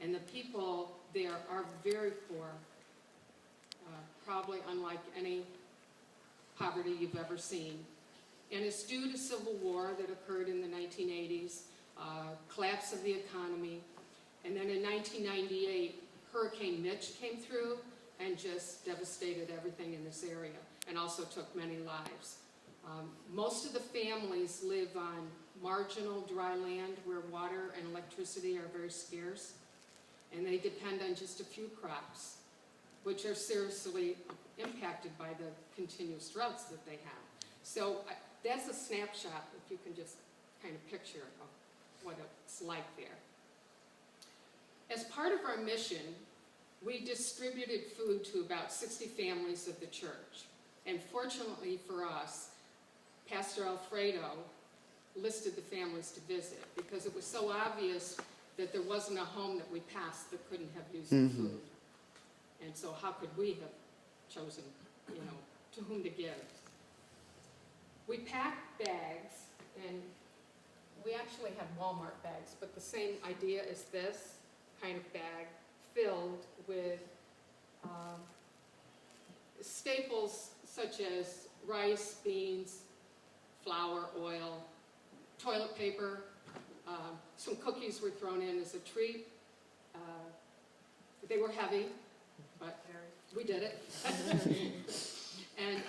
And the people there are very poor, probably unlike any poverty you've ever seen. And it's due to civil war that occurred in the 1980s, collapse of the economy, and then in 1998, Hurricane Mitch came through and just devastated everything in this area, and also took many lives. Most of the families live on marginal dry land where water and electricity are very scarce, and they depend on just a few crops, which are seriously impacted by the continuous droughts that they have. So that's a snapshot, if you can just kind of picture of what it's like there. As part of our mission, we distributed food to about 60 families of the church. And fortunately for us, Pastor Alfredo listed the families to visit because it was so obvious that there wasn't a home that we passed that couldn't have used the food. And so how could we have chosen, to whom to give? We packed bags, and we actually had Walmart bags, but the same idea as this kind of bag, filled with staples such as rice, beans, flour, oil, toilet paper. Some cookies were thrown in as a treat. They were heavy, but we did it. And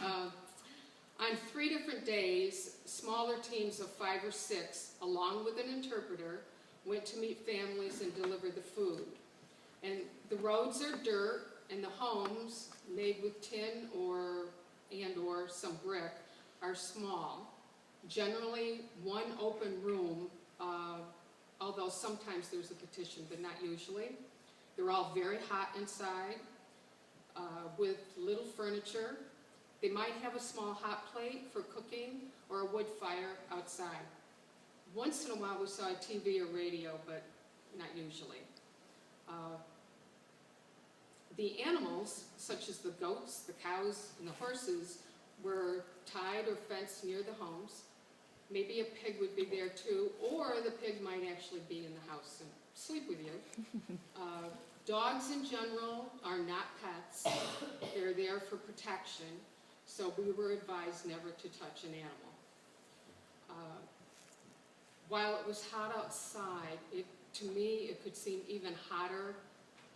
on 3 different days, smaller teams of 5 or 6, along with an interpreter, went to meet families and deliver the food. And the roads are dirt, and the homes, made with tin or some brick, are small. Generally, one open room, although sometimes there's a petition, but not usually. They're all very hot inside, with little furniture. They might have a small hot plate for cooking or a wood fire outside. Once in a while we saw a TV or radio, but not usually. The animals, such as the goats, the cows, and the horses, were tied or fenced near the homes. Maybe a pig would be there too, or the pig might actually be in the house and sleep with you. Dogs in general are not pets. They're there for protection, so we were advised never to touch an animal. While it was hot outside, to me it could seem even hotter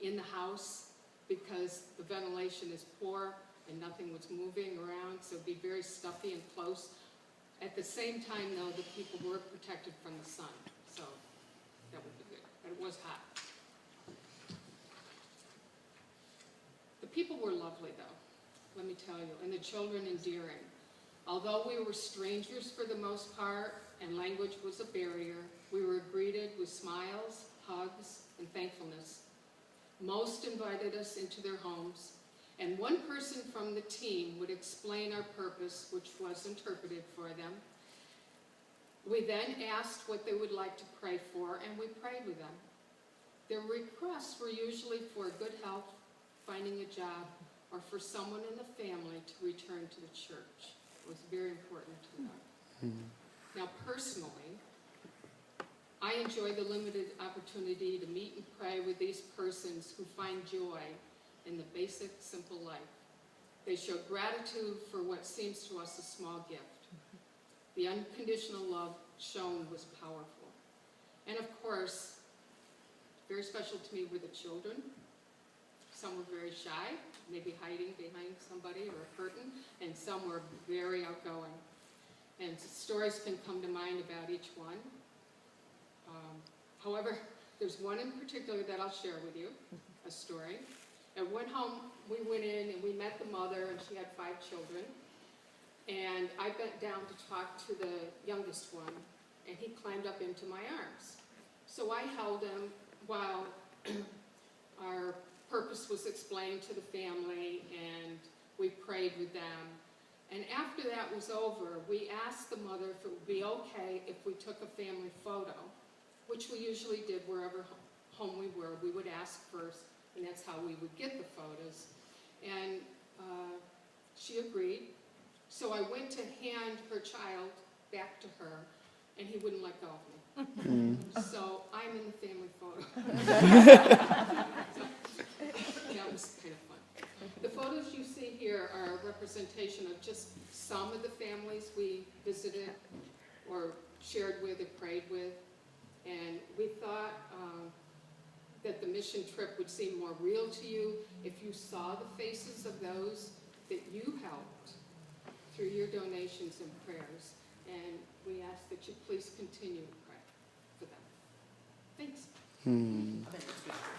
in the house because the ventilation is poor and nothing was moving around, so it'd be very stuffy and close. At the same time, though, the people were protected from the sun, so that would be good, but it was hot. The people were lovely, though, let me tell you, and the children endearing. Although we were strangers for the most part, and language was a barrier, we were greeted with smiles, hugs, and thankfulness. Most invited us into their homes, and one person from the team would explain our purpose, which was interpreted for them. We then asked what they would like to pray for, and we prayed with them. Their requests were usually for good health, finding a job, or for someone in the family to return to the church. It was very important to them. Now, personally, I enjoy the limited opportunity to meet and pray with these persons who find joy in the basic, simple life. They show gratitude for what seems to us a small gift. The unconditional love shown was powerful. And of course, very special to me were the children. Some were very shy, maybe hiding behind somebody or a curtain, and some were very outgoing. And stories can come to mind about each one. However, there's one in particular that I'll share with you, a story. At one home, we went in and we met the mother, and she had 5 children. And I bent down to talk to the youngest one, and he climbed up into my arms. So I held him while our purpose was explained to the family, and we prayed with them. And after that was over, we asked the mother if it would be okay if we took a family photo, which we usually did wherever home we were. We would ask first, and that's how we would get the photos. And she agreed. So I went to hand her child back to her, and he wouldn't let go of me. So I'm in the family photo. That was kind of fun. The photos you see here are a representation of just some of the families we visited or shared with or prayed with. And we thought that the mission trip would seem more real to you if you saw the faces of those that you helped through your donations and prayers. And we ask that you please continue to pray for them. Thanks.